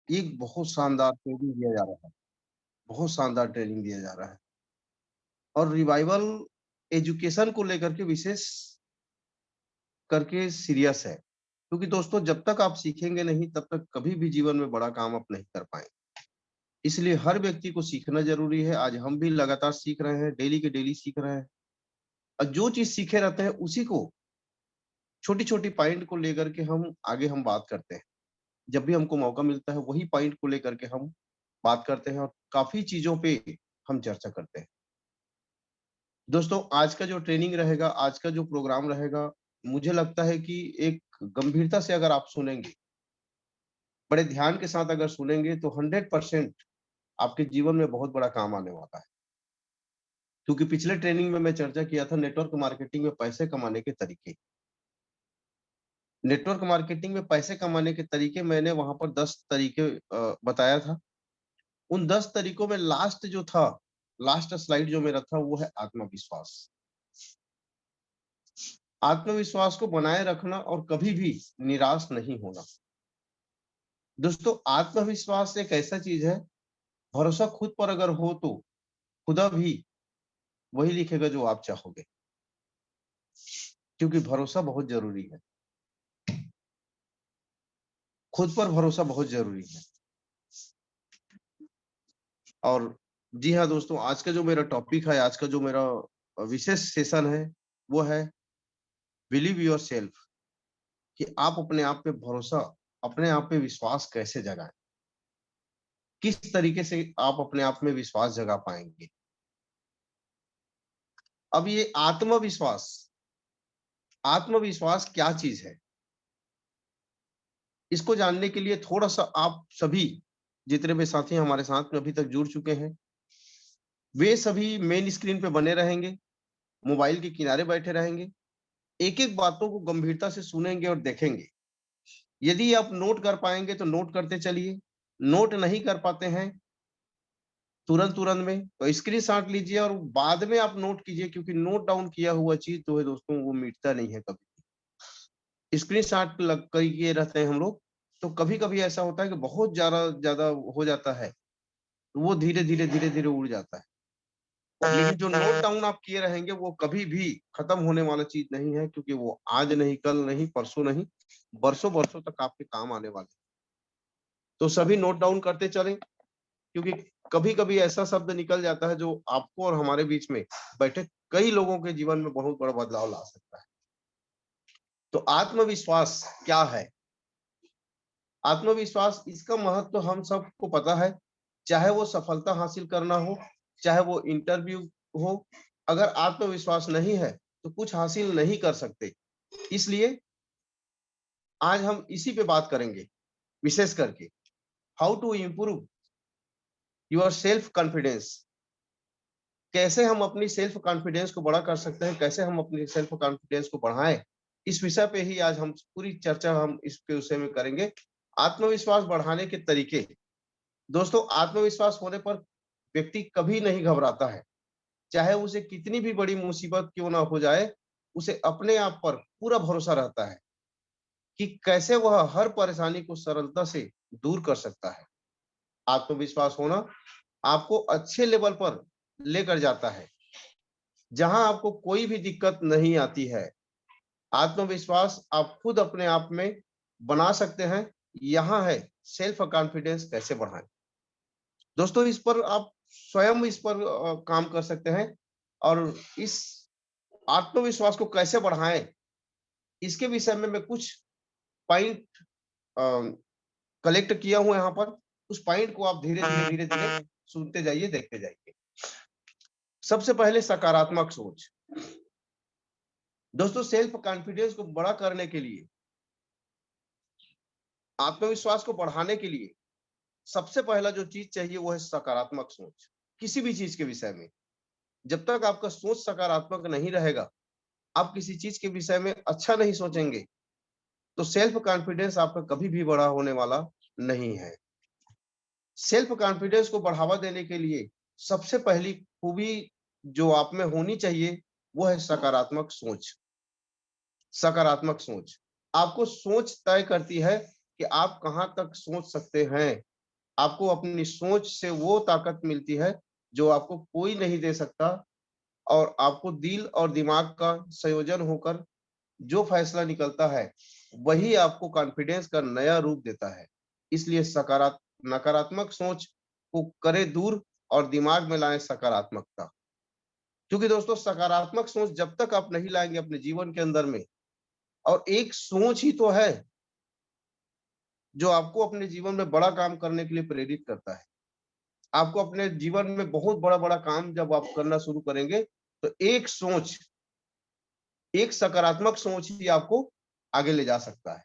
एक बहुत शानदार ट्रेनिंग दिया जा रहा है, बहुत शानदार ट्रेनिंग दिया जा रहा है और रिवाइवल एजुकेशन को लेकर के विशेष करके सीरियस है। क्योंकि दोस्तों जब तक आप सीखेंगे नहीं तब तक कभी भी जीवन में बड़ा काम आप नहीं कर पाएंगे। इसलिए हर व्यक्ति को सीखना जरूरी है। आज हम भी लगातार सीख रहे हैं, डेली के डेली सीख रहे हैं और जो चीज सीखे रहते हैं उसी को छोटी छोटी पॉइंट को लेकर के हम आगे हम बात करते हैं। जब भी हमको मौका मिलता है वही पॉइंट को लेकर के हम बात करते हैं और काफी चीजों पे हम चर्चा करते हैं। दोस्तों आज का जो ट्रेनिंग रहेगा, आज का जो प्रोग्राम रहेगा, मुझे लगता है कि एक गंभीरता से अगर आप सुनेंगे, बड़े ध्यान के साथ अगर सुनेंगे तो 100% आपके जीवन में बहुत बड़ा काम आने वाला है। क्योंकि पिछले ट्रेनिंग में मैं चर्चा किया था नेटवर्क मार्केटिंग में पैसे कमाने के तरीके। नेटवर्क मार्केटिंग में पैसे कमाने के तरीके मैंने वहां पर 10 तरीके बताया था। उन 10 तरीकों में लास्ट जो था, लास्ट स्लाइड जो मेरा था वो है आत्मविश्वास। आत्मविश्वास को बनाए रखना और कभी भी निराश नहीं होना। दोस्तों आत्मविश्वास एक ऐसा चीज है, भरोसा खुद पर अगर हो तो खुदा भी वही लिखेगा जो आप चाहोगे। क्योंकि भरोसा बहुत जरूरी है, खुद पर भरोसा बहुत जरूरी है। और जी हाँ दोस्तों, आज का जो मेरा टॉपिक है, आज का जो मेरा विशेष सेशन है वो है बिलीव योर सेल्फ। कि आप अपने आप पे भरोसा, अपने आप पे विश्वास कैसे जगाएं, किस तरीके से आप अपने आप में विश्वास जगा पाएंगे। अब ये आत्मविश्वास, आत्मविश्वास क्या चीज है, इसको जानने के लिए थोड़ा सा आप सभी जितने भी साथी हमारे साथ में अभी तक जुड़ चुके हैं, वे सभी मेन स्क्रीन पे बने रहेंगे, मोबाइल के किनारे बैठे रहेंगे, एक एक बातों को गंभीरता से सुनेंगे और देखेंगे। यदि आप नोट कर पाएंगे तो नोट करते चलिए, नोट नहीं कर पाते हैं तुरंत तुरंत में तो स्क्रीन शॉट लीजिए और बाद में आप नोट कीजिए। क्योंकि नोट डाउन किया हुआ चीज जो है दोस्तों वो मिटता नहीं है कभी। स्क्रीन शॉट लग किए रहते हैं हम लोग, तो कभी कभी ऐसा होता है कि बहुत ज्यादा ज्यादा हो जाता है, तो वो धीरे धीरे धीरे धीरे उड़ जाता है। लेकिन जो नोट डाउन आप किए रहेंगे वो कभी भी खत्म होने वाला चीज नहीं है। क्योंकि वो आज नहीं, कल नहीं, परसों नहीं, बरसों बरसों तक आपके काम आने वाले। तो सभी नोट डाउन करते चलें। क्योंकि कभी कभी ऐसा शब्द निकल जाता है जो आपको और हमारे बीच में बैठे कई लोगों के जीवन में बहुत बड़ा बदलाव ला सकता है। तो आत्मविश्वास क्या है? आत्मविश्वास, इसका महत्व तो हम सबको पता है। चाहे वो सफलता हासिल करना हो, चाहे वो इंटरव्यू हो, अगर आत्मविश्वास नहीं है तो कुछ हासिल नहीं कर सकते। इसलिए आज हम इसी पे बात करेंगे, विशेष करके how to improve your self confidence. कैसे हम अपनी सेल्फ कॉन्फिडेंस को बड़ा कर सकते हैं, कैसे हम अपनी सेल्फ कॉन्फिडेंस को बढ़ाएं, इस विषय पे ही आज हम पूरी चर्चा हम इसके विषय में करेंगे। आत्मविश्वास बढ़ाने के तरीके। दोस्तों आत्मविश्वास होने पर व्यक्ति कभी नहीं घबराता है। चाहे उसे कितनी भी बड़ी मुसीबत क्यों ना हो जाए, उसे अपने आप पर पूरा भरोसा रहता है कि कैसे वह हर परेशानी को सरलता से दूर कर सकता है। आत्मविश्वास होना आपको अच्छे लेवल पर लेकर जाता है, जहां आपको कोई भी दिक्कत नहीं आती है। आत्मविश्वास आप खुद अपने आप में बना सकते हैं। यहां है सेल्फ कॉन्फिडेंस कैसे बढ़ाएं। दोस्तों इस पर आप स्वयं इस पर काम कर सकते हैं और इस आत्मविश्वास को कैसे बढ़ाएं, इसके विषय में मैं कुछ पॉइंट कलेक्ट किया हूं यहाँ पर। उस पॉइंट को आप धीरे धीरे धीरे धीरे सुनते जाइए, देखते जाइए। सबसे पहले सकारात्मक सोच। दोस्तों सेल्फ कॉन्फिडेंस को बड़ा करने के लिए, आत्मविश्वास को बढ़ाने के लिए सबसे पहला जो चीज चाहिए वो है सकारात्मक सोच। किसी भी चीज के विषय में जब तक आपका सोच सकारात्मक नहीं रहेगा, आप किसी चीज के विषय में अच्छा नहीं सोचेंगे, तो सेल्फ कॉन्फिडेंस आपका कभी भी बड़ा होने वाला नहीं है। सेल्फ कॉन्फिडेंस को बढ़ावा देने के लिए सबसे पहली खूबी जो आप में होनी चाहिए वो है सकारात्मक सोच। सकारात्मक सोच आपको सोच तय करती है कि आप कहां तक सोच सकते हैं। आपको अपनी सोच से वो ताकत मिलती है जो आपको कोई नहीं दे सकता, और आपको दिल और दिमाग का संयोजन होकर जो फैसला निकलता है वही आपको कॉन्फिडेंस का नया रूप देता है। इसलिए नकारात्मक सोच को करे दूर और दिमाग में लाएं सकारात्मकता। क्योंकि दोस्तों सकारात्मक सोच जब तक आप नहीं लाएंगे अपने जीवन के अंदर में, और एक सोच ही तो है जो आपको अपने जीवन में बड़ा काम करने के लिए प्रेरित करता है। आपको अपने जीवन में बहुत बड़ा-बड़ा काम जब आप करना शुरू करेंगे, तो एक सोच, एक सकारात्मक सोच ही आपको आगे ले जा सकता है।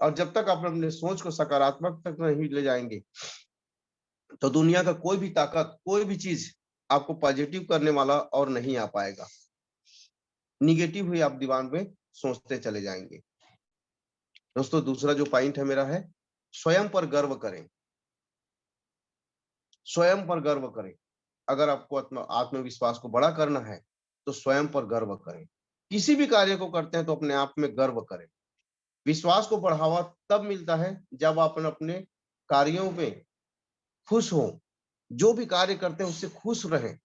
और जब तक आप अपने सोच को सकारात्मक तक नहीं ले जाएंगे, तो दुनिया का कोई भी ताकत, कोई भी चीज आपको पॉजिटिव करने वाला और नहीं आ पाएगा। निगेटिव ही आप दिमाग में सोचते चले जाएंगे। दोस्तों दूसरा जो पॉइंट है मेरा है, स्वयं पर गर्व करें। स्वयं पर गर्व करें। अगर आपको आत्मविश्वास को बड़ा करना है तो स्वयं पर गर्व करें। किसी भी कार्य को करते हैं तो अपने आप में गर्व करें। विश्वास को बढ़ावा तब मिलता है जब आप अपने कार्यों में खुश हो, जो भी कार्य करते हैं उससे खुश रहें।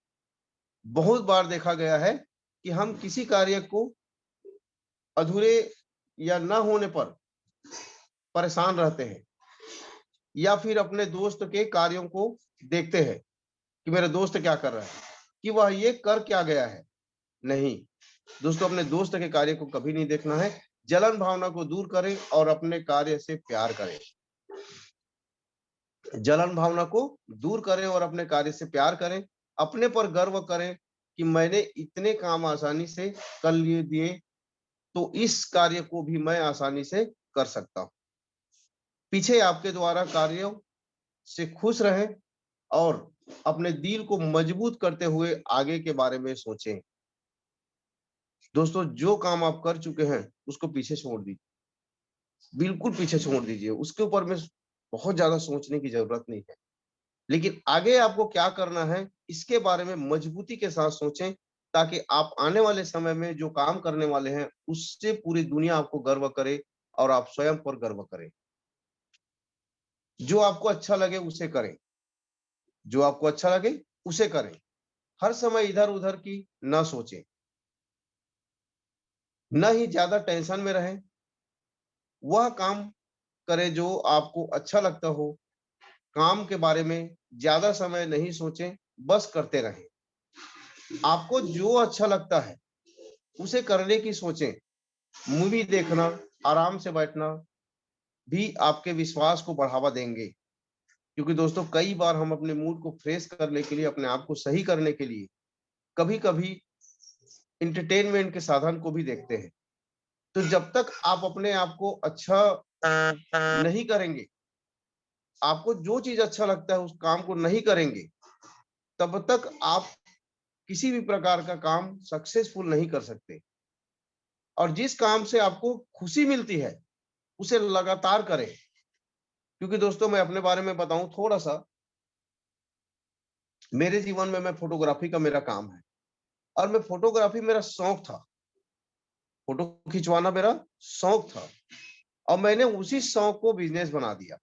बहुत बार देखा गया है कि हम किसी कार्य को अधूरे या न होने पर परेशान रहते हैं, या फिर अपने दोस्त के कार्यों को देखते हैं कि मेरा दोस्त क्या कर रहा है, कि वह ये कर क्या गया है। नहीं दोस्तों, अपने दोस्त के कार्य को कभी नहीं देखना है। जलन भावना को दूर करें और अपने कार्य से प्यार करें। जलन भावना को दूर करें और अपने कार्य से प्यार करें। अपने पर गर्व करें कि मैंने इतने काम आसानी से कर लिए दिए, तो इस कार्य को भी मैं आसानी से कर सकता हूं। पीछे आपके द्वारा कार्यों से खुश रहें और अपने दिल को मजबूत करते हुए आगे के बारे में सोचें। दोस्तों जो काम आप कर चुके हैं उसको पीछे छोड़ दीजिए, बिल्कुल पीछे छोड़ दीजिए। उसके ऊपर में बहुत ज्यादा सोचने की जरूरत नहीं है। लेकिन आगे आपको क्या करना है इसके बारे में मजबूती के साथ सोचें, ताकि आप आने वाले समय में जो काम करने वाले हैं उससे पूरी दुनिया आपको गर्व करे और आप स्वयं पर गर्व करें। जो आपको अच्छा लगे उसे करें, जो आपको अच्छा लगे उसे करें। हर समय इधर उधर की ना सोचें, न ही ज्यादा टेंशन में रहें। वह काम करें जो आपको अच्छा लगता हो। काम के बारे में ज्यादा समय नहीं सोचें, बस करते रहें। आपको जो अच्छा लगता है उसे करने की सोचें। मूवी देखना, आराम से बैठना भी आपके विश्वास को बढ़ावा देंगे। क्योंकि दोस्तों कई बार हम अपने मूड को फ्रेश करने के लिए, अपने आप को सही करने के लिए कभी कभी इंटरटेनमेंट के साधन को भी देखते हैं। तो जब तक आप अपने आप को अच्छा नहीं करेंगे, आपको जो चीज अच्छा लगता है उस काम को नहीं करेंगे, तब तक आप किसी भी प्रकार का काम सक्सेसफुल नहीं कर सकते। और जिस काम से आपको खुशी मिलती है उसे लगातार करें। क्योंकि दोस्तों मैं अपने बारे में बताऊं थोड़ा सा, मेरे जीवन में मैं फोटोग्राफी का मेरा काम है, और मैं फोटोग्राफी मेरा शौक था। फोटो खिंचवाना मेरा शौक था, और मैंने उसी शौक को बिजनेस बना दिया।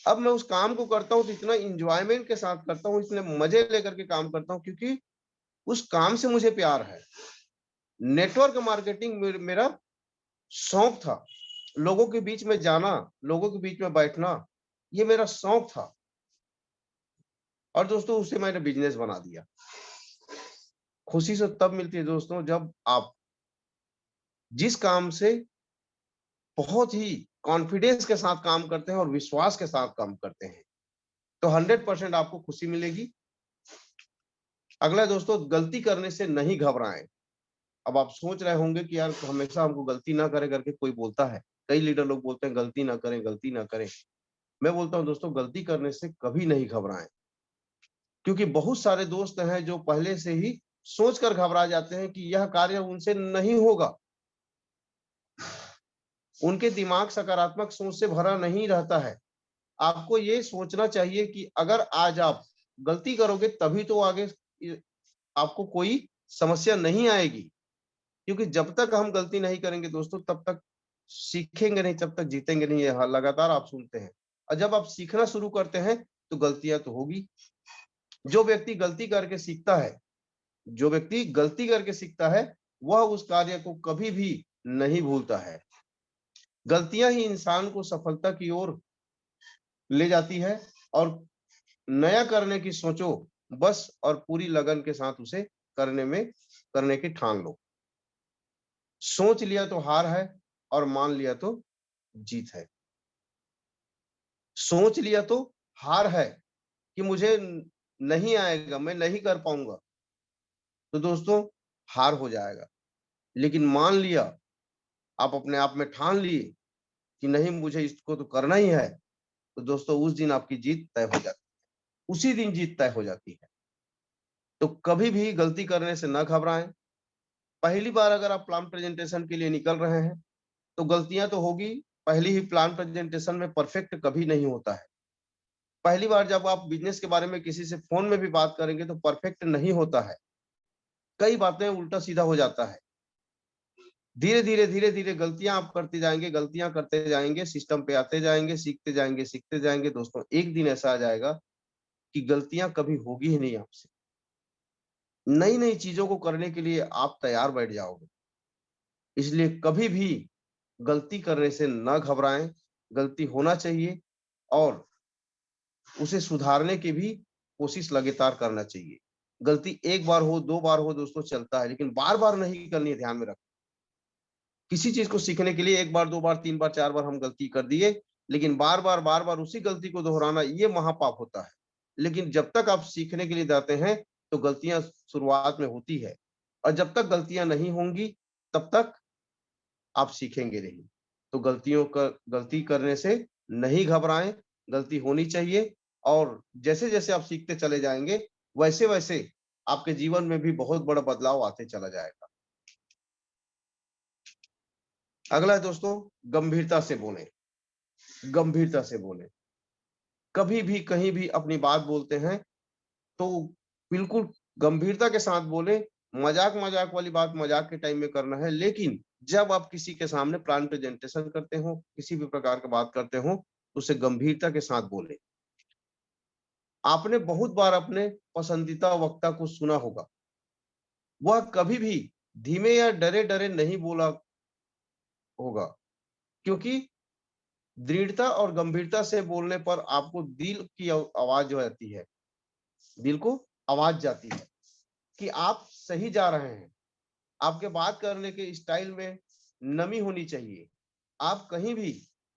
अब मैं उस काम को करता हूँ तो इतना इंजॉयमेंट के साथ करता हूँ, इतने मजे लेकर के काम करता हूँ, क्योंकि उस काम से मुझे प्यार है। नेटवर्क मार्केटिंग मेरा शौक था। लोगों के बीच में जाना, लोगों के बीच में बैठना, ये मेरा शौक था। और दोस्तों उसे मैंने बिजनेस बना दिया। खुशी से तब मिलती है दोस्तों जब आप जिस काम से बहुत ही कॉन्फिडेंस के साथ काम करते हैं और विश्वास के साथ काम करते हैं, तो 100% आपको खुशी मिलेगी। अगला दोस्तों, गलती करने से नहीं घबराएं। अब आप सोच रहे होंगे कि यार हमेशा हमको गलती ना करें करके कोई बोलता है। कई लीडर लोग बोलते हैं गलती ना करें, गलती ना करें। मैं बोलता हूं दोस्तों, गलती करने से कभी नहीं घबराएं। क्योंकि बहुत सारे दोस्त हैं जो पहले से ही सोचकर घबरा जाते हैं कि यह कार्य उनसे नहीं होगा। उनके दिमाग सकारात्मक सोच से भरा नहीं रहता है। आपको ये सोचना चाहिए कि अगर आज आप गलती करोगे तभी तो आगे आपको कोई समस्या नहीं आएगी। क्योंकि जब तक हम गलती नहीं करेंगे दोस्तों, तब तक सीखेंगे नहीं, तब तक जीतेंगे नहीं। ये लगातार आप सुनते हैं और जब आप सीखना शुरू करते हैं तो गलतियां तो होगी। जो व्यक्ति गलती करके सीखता है, जो व्यक्ति गलती करके सीखता है, वह उस कार्य को कभी भी नहीं भूलता है। गलतियां ही इंसान को सफलता की ओर ले जाती है, और नया करने की सोचो बस, और पूरी लगन के साथ उसे करने की ठान लो। सोच लिया तो हार है, और मान लिया तो जीत है। सोच लिया तो हार है कि मुझे नहीं आएगा, मैं नहीं कर पाऊंगा, तो दोस्तों हार हो जाएगा। लेकिन मान लिया, आप अपने आप में ठान लिए कि नहीं, मुझे इसको तो करना ही है, तो दोस्तों उस दिन आपकी जीत तय हो जाती है, उसी दिन जीत तय हो जाती है। तो कभी भी गलती करने से न घबराएं। पहली बार अगर आप प्लान प्रेजेंटेशन के लिए निकल रहे हैं तो गलतियां तो होगी। पहली ही प्लान प्रेजेंटेशन में परफेक्ट कभी नहीं होता है। पहली बार जब आप बिजनेस के बारे में किसी से फोन में भी बात करेंगे तो परफेक्ट नहीं होता है, कई बातें उल्टा सीधा हो जाता है। धीरे धीरे गलतियां आप करते जाएंगे, गलतियां करते जाएंगे, सिस्टम पे आते जाएंगे, सीखते जाएंगे दोस्तों, एक दिन ऐसा आ जाएगा कि गलतियां कभी होगी ही नहीं आपसे। नई नई चीजों को करने के लिए आप तैयार बैठ जाओगे। इसलिए कभी भी गलती करने से न घबराएं। गलती होना चाहिए, और उसे सुधारने की भी कोशिश लगातार करना चाहिए। गलती एक बार हो, दो बार हो दोस्तों चलता है, लेकिन बार बार नहीं करनी है, ध्यान में रख। किसी चीज को सीखने के लिए एक बार, दो बार, तीन बार, चार बार हम गलती कर दिए, लेकिन बार बार उसी गलती को दोहराना, ये महापाप होता है। लेकिन जब तक आप सीखने के लिए जाते हैं तो गलतियां शुरुआत में होती है, और जब तक गलतियां नहीं होंगी तब तक आप सीखेंगे नहीं। तो गलती करने से नहीं घबराएं। गलती होनी चाहिए, और जैसे जैसे आप सीखते चले जाएंगे वैसे वैसे आपके जीवन में भी बहुत बड़ा बदलाव आते चला जाएगा। अगला है दोस्तों, गंभीरता से बोलें। गंभीरता से बोलें। कभी भी कहीं भी अपनी बात बोलते हैं तो बिल्कुल गंभीरता के साथ बोले। मजाक मजाक वाली बात मजाक के टाइम में करना है, लेकिन जब आप किसी के सामने प्लान प्रेजेंटेशन करते हो, किसी भी प्रकार की बात करते हो, तो उसे गंभीरता के साथ बोले। आपने बहुत बार अपने पसंदीदा वक्ता को सुना होगा, वह कभी भी धीमे या डरे डरे नहीं बोला होगा, क्योंकि दृढ़ता और गंभीरता से बोलने पर आपको दिल की आवाज जो आती है, दिल को आवाज जाती है कि आप सही जा रहे हैं। आपके बात करने के स्टाइल में नमी होनी चाहिए। आप कहीं भी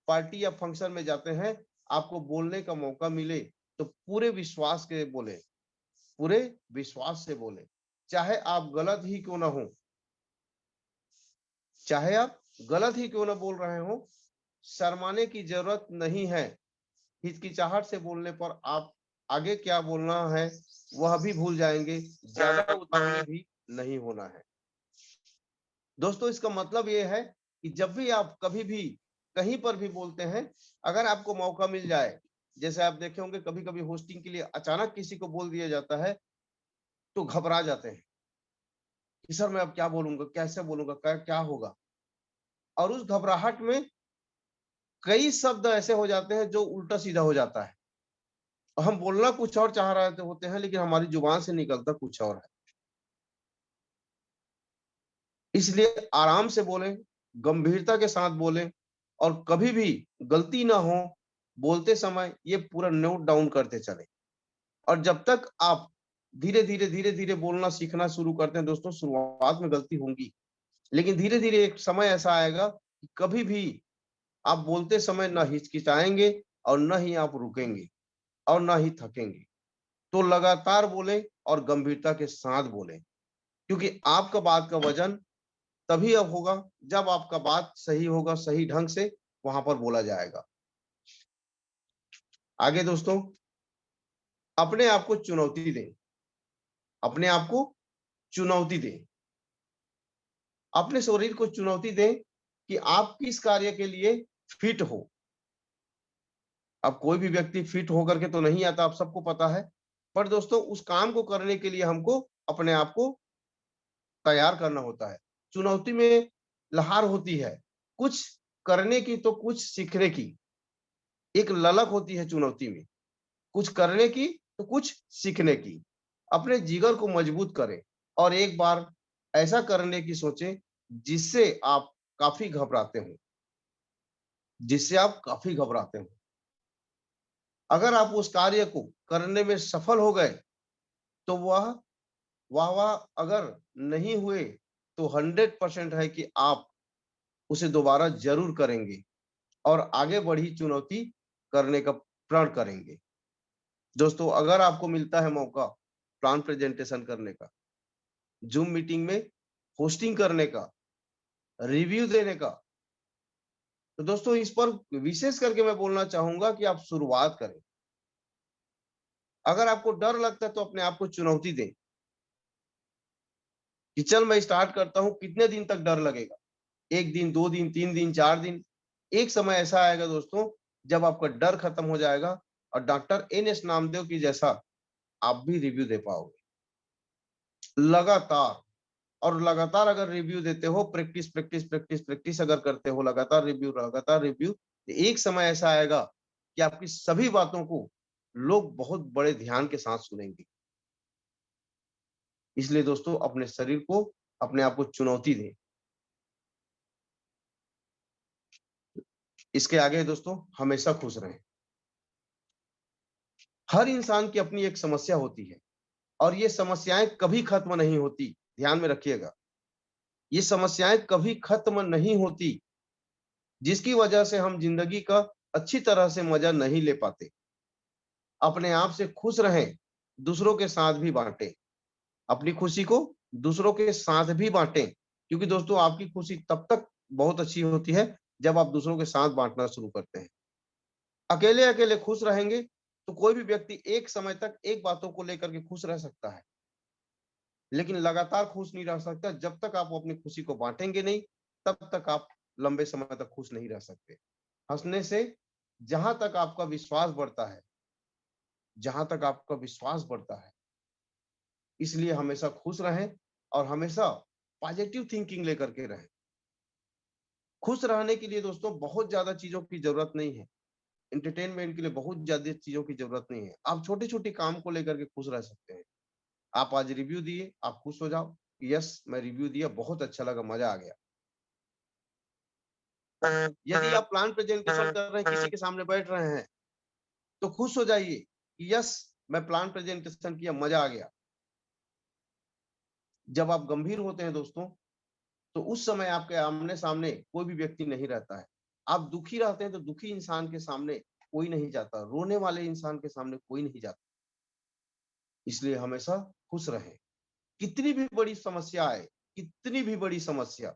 पार्टी या फंक्शन में जाते हैं, आपको बोलने का मौका मिले तो पूरे विश्वास के बोले, पूरे विश्वास से बोले। चाहे आप गलत ही क्यों ना हो, चाहे आप गलत ही क्यों ना बोल रहे हो, शर्माने की जरूरत नहीं है। हिचकिचाहट से बोलने पर आप आगे क्या बोलना है वह भी भूल जाएंगे। ज्यादा उतावले भी नहीं होना है। दोस्तों इसका मतलब यह है कि जब भी आप कभी भी कहीं पर भी बोलते हैं, अगर आपको मौका मिल जाए, जैसे आप देखे होंगे कभी कभी होस्टिंग के लिए अचानक किसी को बोल दिया जाता है तो घबरा जाते हैं कि सर मैं अब क्या बोलूंगा, कैसे बोलूंगा, क्या होगा। और उस घबराहट में कई शब्द ऐसे हो जाते हैं जो उल्टा सीधा हो जाता है, और हम बोलना कुछ और चाह रहे होते हैं, लेकिन हमारी जुबान से निकलता कुछ और है। इसलिए आराम से बोलें, गंभीरता के साथ बोलें, और कभी भी गलती ना हो बोलते समय ये पूरा नोट डाउन करते चले। और जब तक आप धीरे धीरे बोलना सीखना शुरू करते हैं दोस्तों, शुरुआत में गलती होंगी, लेकिन धीरे धीरे एक समय ऐसा आएगा कि कभी भी आप बोलते समय ना हिचकिचाएंगे, और न ही आप रुकेंगे, और ना ही थकेंगे। तो लगातार बोलें और गंभीरता के साथ बोलें, क्योंकि आपका बात का वजन तभी अब होगा जब आपका बात सही होगा, सही ढंग से वहां पर बोला जाएगा। आगे दोस्तों, अपने आप को चुनौती दें। अपने आप को चुनौती दें। अपने शरीर को चुनौती दें कि आप किस कार्य के लिए फिट हो। अब कोई भी व्यक्ति फिट होकर के तो नहीं आता, आप सबको पता है। पर दोस्तों उस काम को करने के लिए हमको अपने आप को तैयार करना होता है। चुनौती में लहार होती है, कुछ करने की तो कुछ सीखने की। एक ललक होती है चुनौती में, कुछ करने की तो कुछ सीखने की। अपने जिगर को मजबूत करें और एक बार ऐसा करने की सोचें जिससे आप काफी घबराते हो, जिससे आप काफी घबराते हो। अगर आप उस कार्य को करने में सफल हो गए तो वह वाह-वाह, अगर नहीं हुए तो 100% है कि आप उसे दोबारा ज़रूर करेंगे और आगे बढ़ी चुनौती करने का प्रण करेंगे। दोस्तों, अगर आपको मिलता है मौका प्लान प्रेजेंटेशन करने का, ज़ूम मीटिंग में होस्टिंग करने का, रिव्यू देने का, तो दोस्तों इस पर विशेष करके मैं बोलना चाहूँगा कि आप शुरुआत करें। अगर आपको डर लगता है तो अपने आप को चुनौती दें कि चल मैं स्टार्ट करता हूँ, कितने दिन तक डर लगेगा? 1 दिन, 2 दिन, 3 दिन, 4 दिन। एक समय ऐसा आएगा दोस्तों, जब आपका डर खत्म हो जाएगा और डॉक्टर एन.एस. नामदेव की जैसा आप भी रिव्यू दे पाओगे। लगातार और लगातार अगर रिव्यू देते हो, प्रैक्टिस, प्रैक्टिस, प्रैक्टिस, प्रैक्टिस अगर करते हो, लगातार रिव्यू, तो एक समय ऐसा आएगा कि आपकी सभी बातों को लोग बहुत बड़े ध्यान के साथ सुनेंगे। इसलिए दोस्तों अपने शरीर को, अपने आप को चुनौती दें। इसके आगे दोस्तों हमेशा खुश रहें। हर इंसान की अपनी एक समस्या होती है और ये समस्याएं कभी खत्म नहीं होती। ध्यान में रखिएगा, ये समस्याएं कभी खत्म नहीं होती, जिसकी वजह से हम जिंदगी का अच्छी तरह से मजा नहीं ले पाते। अपने आप से खुश रहें, दूसरों के साथ भी बांटें। अपनी खुशी को दूसरों के साथ भी बांटें, क्योंकि दोस्तों आपकी खुशी तब तक बहुत अच्छी होती है जब आप दूसरों के साथ बांटना शुरू करते हैं। अकेले अकेले खुश रहेंगे तो कोई भी व्यक्ति एक समय तक एक बातों को लेकर के खुश रह सकता है, लेकिन लगातार खुश नहीं रह सकता। जब तक आप अपनी खुशी को बांटेंगे नहीं, तब तक आप लंबे समय तक खुश नहीं रह सकते। हंसने से जहां तक आपका विश्वास बढ़ता है, जहां तक आपका विश्वास बढ़ता है, इसलिए हमेशा खुश रहें और हमेशा पॉजिटिव थिंकिंग लेकर के रहें। खुश रहने के लिए दोस्तों बहुत ज्यादा चीजों की जरूरत नहीं है, एंटरटेनमेंट के लिए बहुत ज्यादा चीजों की जरूरत नहीं है। आप छोटी छोटी काम को लेकर के खुश रह सकते हैं। आप आज रिव्यू दिए, आप खुश हो जाओ, यस मैं रिव्यू दिया, बहुत अच्छा लगा, मजा आ गया। यदि आप प्लान प्रेजेंटेशन कर रहे हैं, किसी के सामने बैठ रहे हैं, तो खुश हो जाइए कि यस मैं प्लान प्रेजेंटेशन किया, मजा आ गया। जब आप गंभीर होते हैं दोस्तों, तो उस समय आपके आमने सामने कोई भी व्यक्ति नहीं रहता है। आप दुखी रहते हैं तो दुखी इंसान के सामने कोई नहीं जाता, रोने वाले इंसान के सामने कोई नहीं जाता। इसलिए हमेशा खुश रहें, कितनी भी बड़ी समस्या आए, कितनी भी बड़ी समस्या।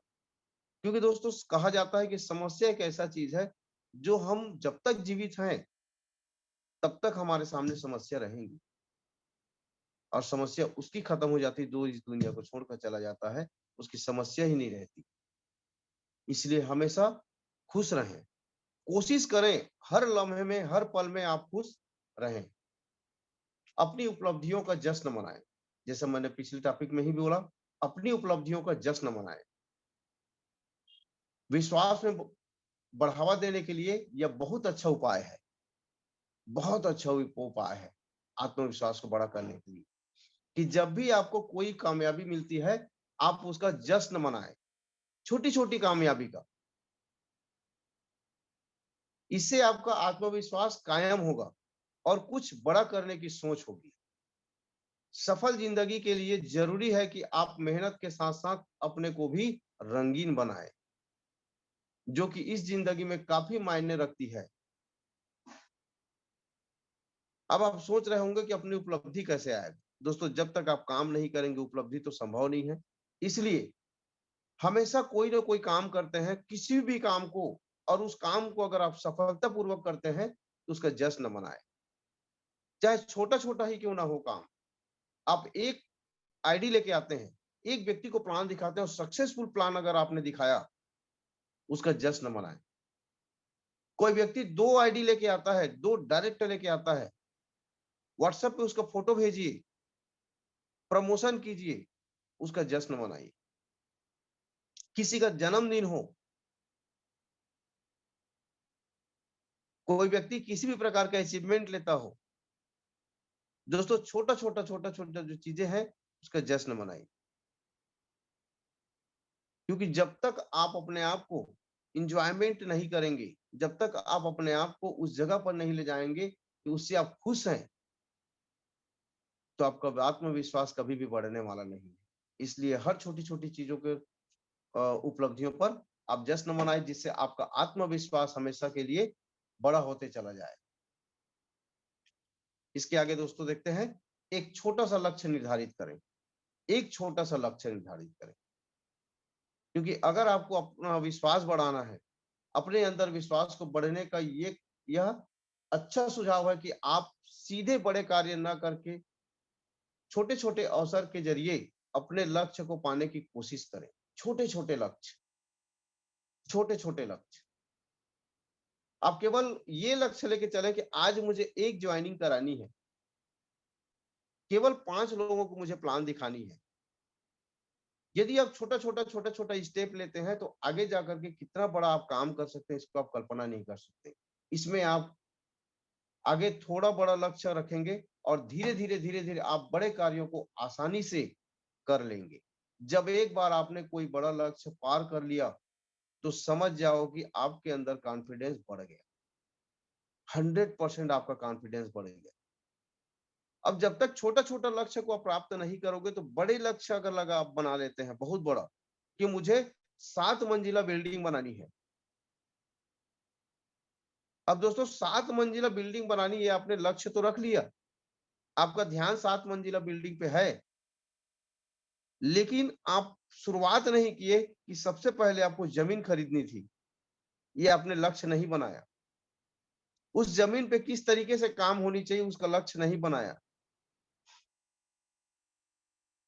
क्योंकि दोस्तों कहा जाता है कि समस्या एक ऐसा चीज है जो हम जब तक जीवित हैं तब तक हमारे सामने समस्या रहेंगी, और समस्या उसकी खत्म हो जाती है जो इस दुनिया को छोड़कर चला जाता है, उसकी समस्या ही नहीं रहती। इसलिए हमेशा खुश रहें, कोशिश करें हर लम्हे में, हर पल में आप खुश रहें। अपनी उपलब्धियों का जश्न मनाएं, जैसे मैंने पिछले टॉपिक में ही बोला, अपनी उपलब्धियों का जश्न मनाएं। विश्वास में बढ़ावा देने के लिए यह बहुत अच्छा उपाय है, बहुत अच्छा उपाय है आत्मविश्वास को बड़ा करने के लिए, कि जब भी आपको कोई कामयाबी मिलती है, आप उसका जश्न मनाएं, छोटी छोटी कामयाबी का। इससे आपका आत्मविश्वास कायम होगा और कुछ बड़ा करने की सोच होगी। सफल जिंदगी के लिए जरूरी है कि आप मेहनत के साथ साथ अपने को भी रंगीन बनाएं, जो कि इस जिंदगी में काफी मायने रखती है। अब आप सोच रहे होंगे कि अपनी उपलब्धि कैसे आएगी। दोस्तों जब तक आप काम नहीं करेंगे उपलब्धि तो संभव नहीं है। इसलिए हमेशा कोई ना कोई काम करते हैं, किसी भी काम को, और उस काम को अगर आप सफलतापूर्वक करते हैं तो उसका जश्न मनाएं, चाहे छोटा छोटा ही क्यों ना हो काम। आप एक आईडी लेके आते हैं, एक व्यक्ति को प्लान दिखाते हैं और सक्सेसफुल प्लान अगर आपने दिखाया, उसका जश्न मनाएं। कोई व्यक्ति 2 आईडी लेके आता है, 2 डायरेक्ट लेके आता है, व्हाट्सएप पे उसका फोटो भेजिए, प्रमोशन कीजिए, उसका जश्न मनाइए। किसी का जन्मदिन हो, कोई व्यक्ति किसी भी प्रकार का अचीवमेंट लेता हो, दोस्तों छोटा छोटा जो चीजें हैं उसका जश्न मनाइए। क्योंकि जब तक आप अपने आप को इंजॉयमेंट नहीं करेंगे, जब तक आप अपने आप को उस जगह पर नहीं ले जाएंगे कि उससे आप खुश हैं, तो आपका आत्मविश्वास कभी भी बढ़ने वाला नहीं है। इसलिए हर छोटी-छोटी चीज़ों के उपलब्धियों पर आप जश्न मनाएँ, जिससे आपका आत्मविश्वास हमेशा के लिए बड़ा होते चला जाए। इसके आगे दोस्तों देखते हैं, एक छोटा-सा लक्ष्य निर्धारित करें। एक छोटा-सा लक्ष्य निर्धारित करें। क्योंकि अगर आपको अपना विश्वास बढ़ाना है, अपने अंदर विश्वास को बढ़ने का यह अच्छा सुझाव है कि आप सीधे बड़े कार्य ना करके छोटे-छोटे अवसर के ज़रिए अपने लक्ष्य को पाने की कोशिश करें। छोटे-छोटे लक्ष्य, छोटे-छोटे लक्ष्य। आप केवल ये लक्ष्य लेके चलें कि आज मुझे एक जॉइनिंग करानी है। केवल 5 लोगों को मुझे प्लान दिखानी है। यदि आप छोटा-छोटा स्टेप लेते हैं, तो आगे जाकर के कितना बड़ा आप काम कर सकते हैं, इसको आप कल्पना नहीं कर सकते। इसमें आप आगे थोड़ा बड़ा लक्ष्य रखेंगे और धीरे-धीरे आप बड़े कार्यों को आसानी से कर लेंगे। जब एक बार आपने कोई बड़ा लक्ष्य पार कर लिया, तो समझ जाओ कि आपके अंदर कॉन्फिडेंस बढ़ गया। 100% आपका कॉन्फिडेंस बढ़ गया। अब जब तक छोटा-छोटा लक्ष्य को आप प्राप्त नहीं करोगे, तो बड़े लक्ष्य अगर लगा आप बना लेते हैं बहुत बड़ा, कि मुझे 7 मंजिला बिल्डिंग बनानी है। अब दोस्तों 7 मंजिला बिल्डिंग बनानी है, आपने लक्ष्य तो रख लिया। आपका ध्यान 7 मंजिला बिल्डिंग पे है, लेकिन आप शुरुआत नहीं किए कि सबसे पहले आपको ज़मीन खरीदनी थी। ये आपने लक्ष्य नहीं बनाया। उस ज़मीन पे किस तरीके से काम होनी चाहिए उसका लक्ष्य नहीं बनाया।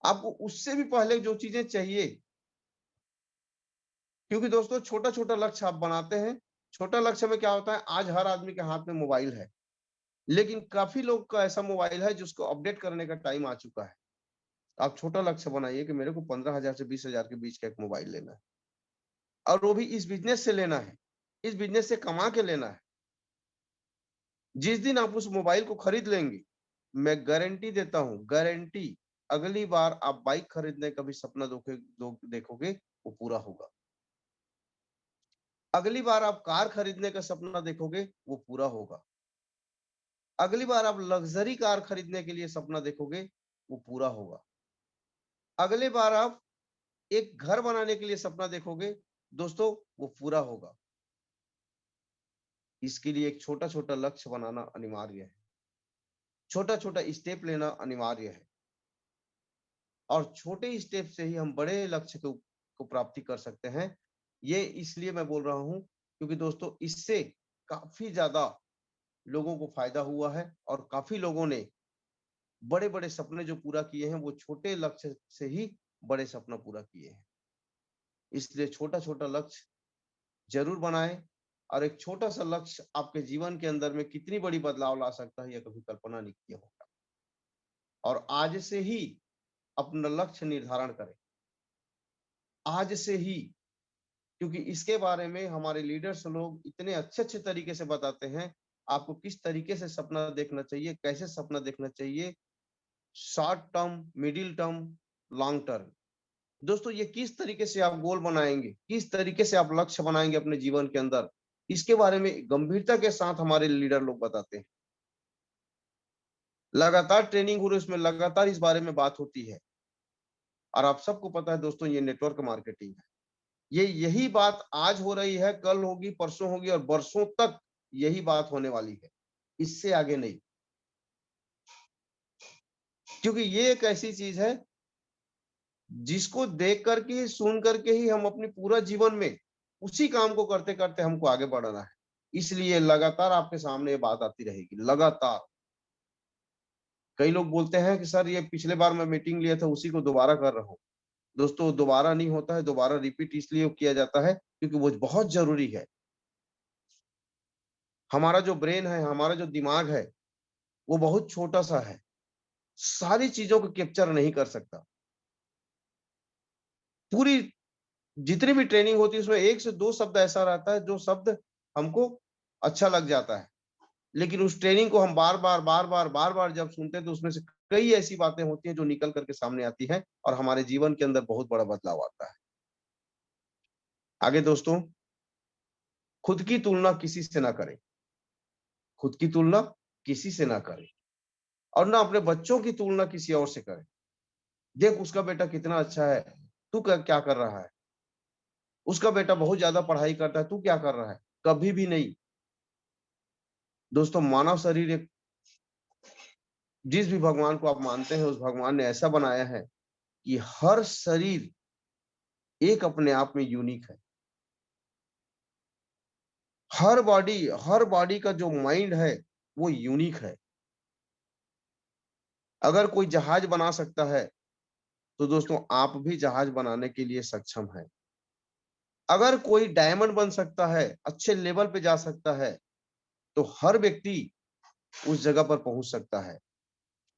आपको उससे भी पहले जो चीज़ें चाहिए, क्योंकि दोस्तों छोटा-छोटा लक्ष्य आप बनाते हैं। छोटा लक्ष्य में क्या होता है, आज हर आदमी के हाथ में मोबाइल है, लेकिन काफ़ी लोग का ऐसा मोबाइल है जिसको अपडेट करने का टाइम आ चुका है। आप छोटा लक्ष्य बनाइए कि मेरे को 15,000 से 20,000 के बीच का एक मोबाइल लेना है, और वो भी इस बिज़नेस से लेना है, इस बिज़नेस से कमा के लेना है। जिस दिन आप उस मोबाइल को खरीद लेंगे, मैं गारंटी देता हूँ, गारंटी, अगली बार आप बाइक खरीदने का भी सपना देखोगे, वो पूरा होगा। अगली बार आप कार खरीदने का सपना देखोगे, वो पूरा होगा। अगली बार आप लग्ज़री कार खरीदने के लिए सपना देखोगे, वो पूरा होगा। अगली बार आप एक घर बनाने के लिए सपना देखोगे, दोस्तों वो पूरा होगा। इसके लिए एक छोटा-छोटा लक्ष्य बनाना अनिवार्य है। छोटा-छोटा स्टेप लेना अनिवार्य है, और छोटे स्टेप से ही हम बड़े लक्ष्य को प्राप्ति कर सकते हैं। ये इसलिए मैं बोल रहा हूँ, क्योंकि दोस्तों इससे काफ़ी ज़्यादा लोगों को फ़ायदा हुआ है, और काफ़ी लोगों ने बड़े-बड़े सपने जो पूरा किए हैं, वो छोटे लक्ष्य से ही बड़े सपना पूरा किए हैं। इसलिए छोटा-छोटा लक्ष्य ज़रूर बनाएँ, और एक छोटा-सा लक्ष्य आपके जीवन के अंदर में कितनी बड़ी बदलाव ला सकता है, ये कभी कल्पना नहीं किया होगा। और आज से ही अपना लक्ष्य निर्धारण करें। आज से ही, क्योंकि इसके बारे में हमारे लीडर्स लोग इतने अच्छे-अच्छे तरीके से बताते हैं, आपको किस तरीके से सपना देखना चाहिए, कैसे सपना देखना चाहिए, short term, middle term, long term. दोस्तों ये किस तरीके से आप गोल बनाएँगे, किस तरीके से आप लक्ष्य बनाएँगे अपने जीवन के अंदर, इसके बारे में गंभीरता के साथ हमारे लीडर लोग बताते हैं। लगातार ट्रेनिंग हो रही है, उसमें लगातार इस बारे में बात होती है, और आप सबको पता है दोस्तों, ये नेटवर्क मार्केटिंग है। यही बात आज हो रही है, कल होगी, परसों होगी, और बरसों तक यही बात होने वाली है। इससे आगे नहीं। क्योंकि ये एक ऐसी चीज़ है, जिसको देख कर के, सुन कर के ही हम अपनी पूरा जीवन में उसी काम को करते-करते हमको आगे बढ़ना है। इसलिए लगातार आपके सामने ये बात आती रहेगी, लगातार। कई लोग बोलते हैं कि सर ये पिछले बार मैं मीटिंग लिया था, उसी को दोबारा कर रहा हूँ। दोस्तों दोबारा नहीं होता है, दोबारा रिपीट इसलिए किया जाता है क्योंकि वो बहुत ज़रूरी है। हमारा जो ब्रेन है, हमारा जो दिमाग है, वो बहुत छोटा-सा है। सारी चीज़ों को कैप्चर नहीं कर सकता। पूरी जितनी भी ट्रेनिंग होती है उसमें 1 से 2 शब्द ऐसा रहता है जो शब्द हमको अच्छा लग जाता है। लेकिन उस ट्रेनिंग को हम बार बार जब सुनते हैं तो उसमें से कई ऐसी बातें होती हैं जो निकल करके सामने आती है और हमारे जीवन के अंदर बहुत बड़ा बदलाव आता है। आगे दोस्तों, खुद की तुलना किसी से ना करें। खुद की तुलना किसी से ना करें और ना अपने बच्चों की तुलना किसी और से करें। देख उसका बेटा कितना अच्छा है, तू क्या क्या कर रहा है? उसका बेटा बहुत ज्यादा पढ़ाई करता है, तू क्या कर रहा है? कभी भी नहीं। दोस्तों, मानव शरीर एक, जिस भी भगवान को आप मानते हैं उस भगवान ने ऐसा बनाया है कि हर शरीर एक अपने आप में यूनिक है। हर बॉडी का जो माइंड है वो यूनिक है। अगर कोई जहाज बना सकता है तो दोस्तों आप भी जहाज बनाने के लिए सक्षम है। अगर कोई डायमंड बन सकता है, अच्छे लेवल पे जा सकता है, तो हर व्यक्ति उस जगह पर पहुंच सकता है।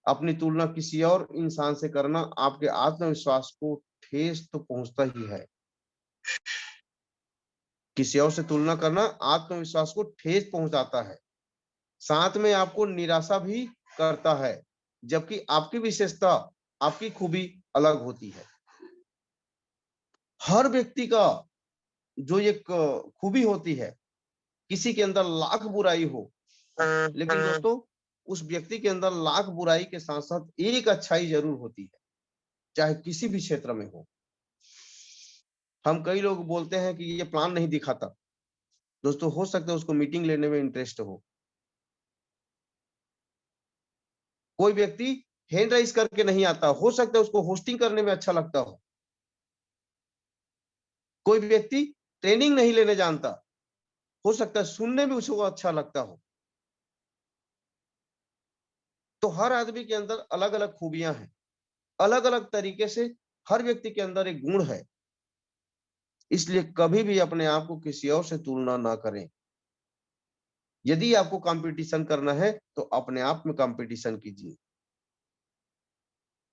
अपनी तुलना किसी और इंसान से करना आपके आत्मविश्वास को ठेस तो पहुंचता ही है। किसी और से तुलना करना आत्मविश्वास को ठेस पहुंचाता है, साथ में आपको निराशा भी करता है, जबकि आपकी विशेषता, आपकी खूबी अलग होती है। हर व्यक्ति का जो एक खूबी होती है, किसी के अंदर लाख बुराई हो, लेकिन दोस्तों उस व्यक्ति के अंदर लाख बुराई के साथ साथ एक अच्छाई जरूर होती है, चाहे किसी भी क्षेत्र में हो। हम कई लोग बोलते हैं कि ये प्लान नहीं दिखाता। दोस्तों हो सकता है उसको मीटिंग लेने में इंटरेस्ट हो। कोई व्यक्ति हैंड राइज करके नहीं आता, हो सकता है उसको होस्टिंग करने में अच्छा लगता हो। कोई व्यक्ति ट्रेनिंग नहीं लेने जानता, हो सकता है सुनने में उसको अच्छा लगता हो। तो हर आदमी के अंदर अलग अलग खूबियां हैं, अलग अलग तरीके से हर व्यक्ति के अंदर एक गुण है। इसलिए कभी भी अपने आप को किसी और से तुलना ना करें। यदि आपको कंपटीशन करना है तो अपने आप में कंपटीशन कीजिए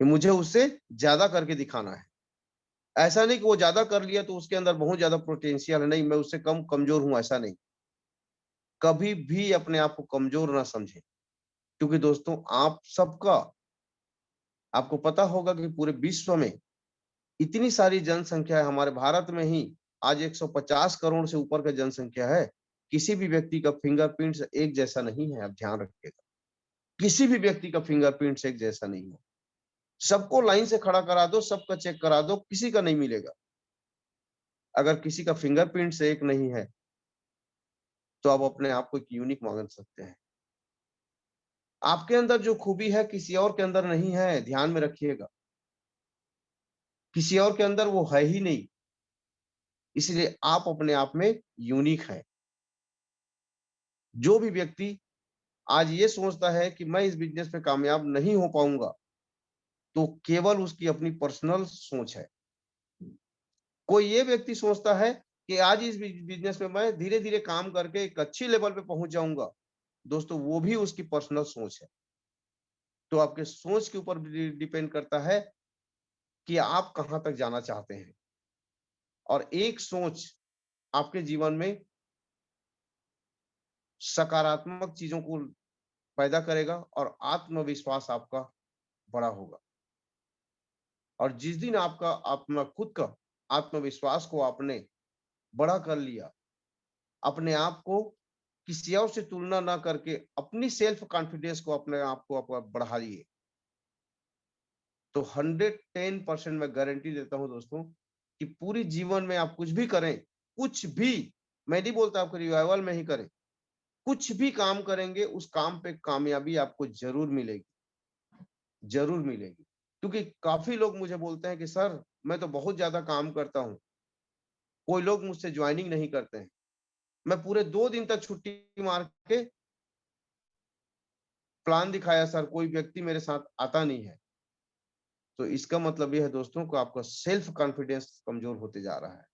कि मुझे उससे ज्यादा करके दिखाना है। ऐसा नहीं कि वो ज्यादा कर लिया तो उसके अंदर बहुत ज्यादा पोटेंशियल है, नहीं मैं उससे कम कमजोर हूं, ऐसा नहीं। कभी भी अपने आप को कमजोर ना समझें, क्योंकि दोस्तों आप सबका, आपको पता होगा कि पूरे विश्व में इतनी सारी जनसंख्या है। हमारे भारत में ही आज 150 करोड़ से ऊपर का जनसंख्या है। किसी भी व्यक्ति का फिंगरप्रिंट्स एक जैसा नहीं है, आप ध्यान रखिएगा। किसी भी व्यक्ति का फिंगरप्रिंट्स एक जैसा नहीं है। सबको लाइन से खड़ा करा दो, सबका चेक करा दो, किसी का नहीं मिलेगा। अगर किसी का फिंगरप्रिंट्स एक नहीं है तो आप अपने आप को एक यूनिक मान सकते हैं। आपके अंदर जो खूबी है किसी और के अंदर नहीं है, ध्यान में रखिएगा। किसी और के अंदर वो है ही नहीं। इसलिए आप अपने आप में यूनिक हैं। जो भी व्यक्ति आज ये सोचता है कि मैं इस बिजनेस में कामयाब नहीं हो पाऊंगा, तो केवल उसकी अपनी पर्सनल सोच है। कोई ये व्यक्ति सोचता है कि आज इस बिजनेस में मैं धीरे धीरे काम करके एक अच्छी लेवल पे पहुंच जाऊंगा, दोस्तों वो भी उसकी पर्सनल सोच है। तो आपके सोच के ऊपर डिपेंड करता है कि आप कहां तक जाना चाहते हैं। और एक सोच आपके जीवन में सकारात्मक चीजों को पैदा करेगा और आत्मविश्वास आपका बड़ा होगा। और जिस दिन आपका अपना खुद का आत्मविश्वास को आपने बड़ा कर लिया, अपने आप को किसी और से तुलना ना करके अपनी सेल्फ कॉन्फिडेंस को अपने आप को आप बढ़ाइए, तो 110% मैं गारंटी देता हूं दोस्तों कि पूरी जीवन में आप कुछ भी करें, कुछ भी, मैं नहीं बोलता आपको रिवाइवल में ही करें, कुछ भी काम करेंगे उस काम पे कामयाबी आपको जरूर मिलेगी, जरूर मिलेगी। क्योंकि काफी लोग मुझे बोलते हैं कि सर मैं तो बहुत ज्यादा काम करता हूँ, कोई लोग मुझसे ज्वाइनिंग नहीं करते हैं। मैं पूरे 2 दिन तक छुट्टी मार के प्लान दिखाया सर, कोई व्यक्ति मेरे साथ आता नहीं है। तो इसका मतलब यह है दोस्तों को आपका सेल्फ कॉन्फिडेंस कमजोर होते जा रहा है।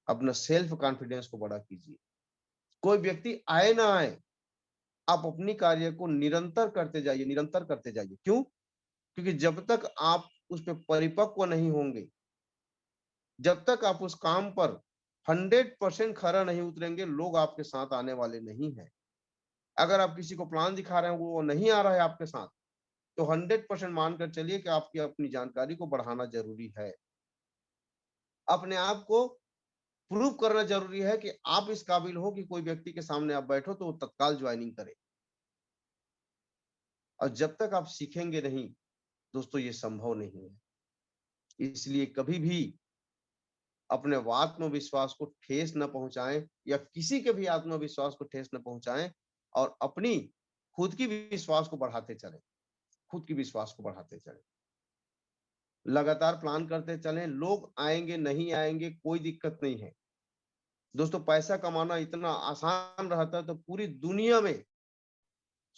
अपना सेल्फ कॉन्फिडेंस को बड़ा कीजिए। कोई व्यक्ति आए ना आए, आप अपनी कार्य को निरंतर करते जाइए, निरंतर करते जाइए। क्यों? क्योंकि जब तक आप उस पर परिपक्व नहीं होंगे, जब तक आप उस काम पर 100% खरा नहीं उतरेंगे, लोग आपके साथ आने वाले नहीं है। अगर आप किसी को प्लान दिखा रहे हैं वो नहीं आ रहा है आपके साथ, तो 100% मानकर चलिए कि आपकी अपनी जानकारी को बढ़ाना जरूरी है। अपने आप को प्रूव करना जरूरी है कि आप इस काबिल हो कि कोई व्यक्ति के सामने आप बैठो तो वो तत्काल ज्वाइनिंग करे। और जब तक आप सीखेंगे नहीं दोस्तों, ये संभव नहीं है। इसलिए कभी भी अपने आत्मविश्वास को ठेस न पहुंचाएं या किसी के भी आत्मविश्वास को ठेस न पहुंचाएं, और अपनी खुद की विश्वास को बढ़ाते चलें, खुद की विश्वास को बढ़ाते चलें। लगातार प्लान करते चलें, लोग आएंगे नहीं आएंगे कोई दिक्कत नहीं है दोस्तों। पैसा कमाना इतना आसान रहता है तो पूरी दुनिया में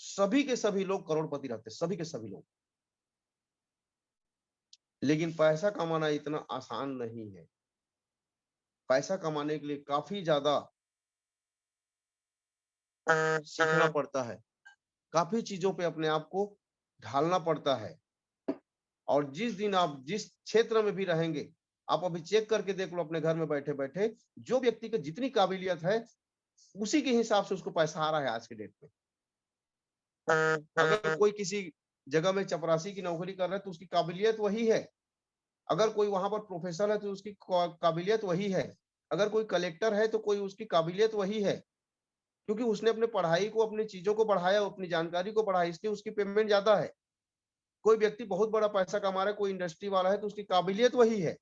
सभी के सभी लोग करोड़पति रहते, सभी के सभी लोग। लेकिन पैसा कमाना इतना आसान नहीं है। पैसा कमाने के लिए काफी ज्यादा सीखना पड़ता है, काफी चीजों पे अपने आप को ढालना पड़ता है। और जिस दिन आप जिस क्षेत्र में भी रहेंगे, आप अभी चेक करके देख लो अपने घर में बैठे बैठे, जो व्यक्ति की जितनी काबिलियत है उसी के हिसाब से उसको पैसा आ रहा है आज के डेट में। अगर कोई किसी जगह में चपरासी की नौकरी कर रहा है तो उसकी काबिलियत वही है। अगर कोई वहां पर प्रोफेसर है तो उसकी काबिलियत वही है। अगर कोई कलेक्टर है तो कोई उसकी काबिलियत वही है, क्योंकि उसने अपने पढ़ाई को, अपनी चीजों को बढ़ाया, अपनी जानकारी को बढ़ाया, इसलिए उसकी पेमेंट ज्यादा है। कोई व्यक्ति बहुत बड़ा पैसा कमा रहा है, कोई इंडस्ट्री वाला है, तो उसकी काबिलियत वही है,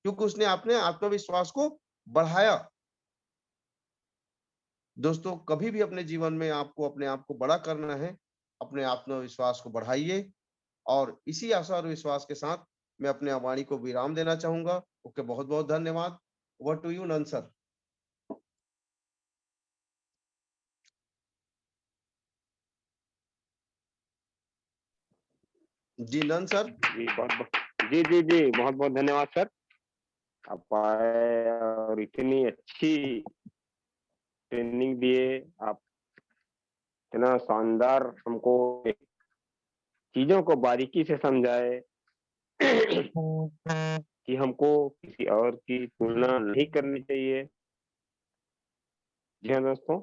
क्योंकि उसने अपने आत्मविश्वास को बढ़ाया। दोस्तों कभी भी अपने जीवन में आपको अपने आप को बड़ा करना है, अपने आत्मविश्वास को बढ़ाइए। और इसी आशा और विश्वास के साथ मैं अपने वाणी को विराम देना चाहूंगा। ओके, बहुत बहुत धन्यवाद। Over to you Nand sir. जी नंद सर। जी बहुत बहुत धन्यवाद सर। आप आए और इतनी अच्छी ट्रेनिंग दिए, आप इतना शानदार हमको चीजों को बारीकी से समझाए कि हमको किसी और की तुलना नहीं करनी चाहिए। जी हाँ दोस्तों,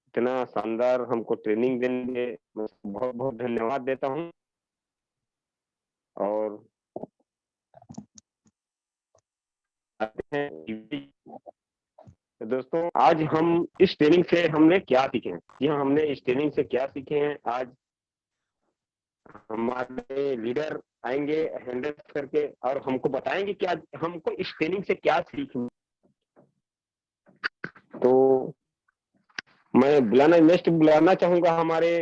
इतना शानदार हमको ट्रेनिंग देने मैं बहुत बहुत धन्यवाद देता हूँ। और आते हैं तो दोस्तों, आज हम इस ट्रेनिंग से हमने क्या सीखे हैं? जी हाँ, हमने इस ट्रेनिंग से क्या सीखे हैं? आज हमारे लीडर आएंगे हैंडल करके और हमको बताएंगे कि आज हमको इस ट्रेनिंग से क्या सीखना। तो मैं नेक्स्ट बुलाना चाहूंगा हमारे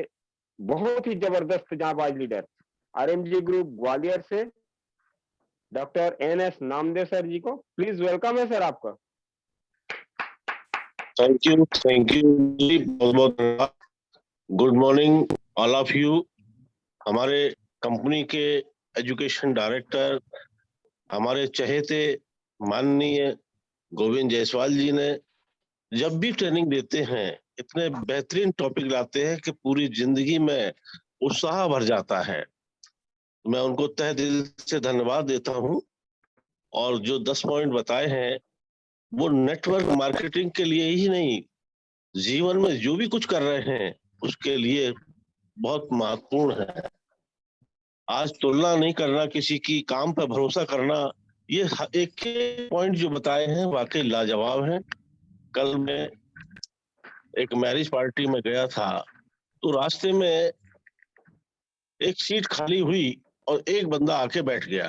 बहुत ही जबरदस्त जांबाज लीडर आरएमजी ग्रुप ग्वालियर से डॉक्टर एनएस नामदेव सर जी को। प्लीज वेलकम है सर आपका। थैंक यू जी, बहुत बहुत धन्यवाद। Good morning all of you. हमारे कंपनी के एजुकेशन डायरेक्टर, हमारे चहेते माननीय गोविंद जायसवाल जी ने जब भी ट्रेनिंग देते हैं इतने बेहतरीन टॉपिक लाते हैं कि पूरी जिंदगी में उत्साह भर जाता है। मैं उनको तहे दिल से धन्यवाद देता हूं। और जो 10 पॉइंट बताए हैं वो नेटवर्क मार्केटिंग के लिए ही नहीं, जीवन में जो भी कुछ कर रहे हैं उसके लिए बहुत महत्वपूर्ण है। आज तुलना नहीं करना, किसी की काम पर भरोसा करना, ये एक पॉइंट जो बताए हैं वाकई लाजवाब है। कल मैं एक मैरिज पार्टी में गया था तो रास्ते में एक सीट खाली हुई और एक बंदा आके बैठ गया।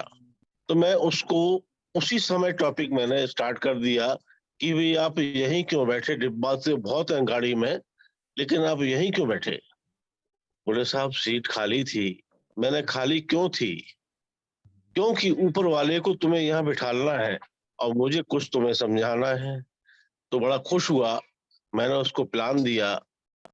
तो मैं उसको उसी समय टॉपिक मैंने स्टार्ट कर दिया कि भाई आप यहीं क्यों बैठे, डिब्बा से बहुत है गाड़ी में, लेकिन आप यहीं क्यों बैठे? बोले साहब सीट खाली थी। मैंने खाली क्यों थी? क्योंकि ऊपर वाले को तुम्हें यहाँ बिठाना है और मुझे कुछ तुम्हें समझाना है। तो बड़ा खुश हुआ, मैंने उसको प्लान दिया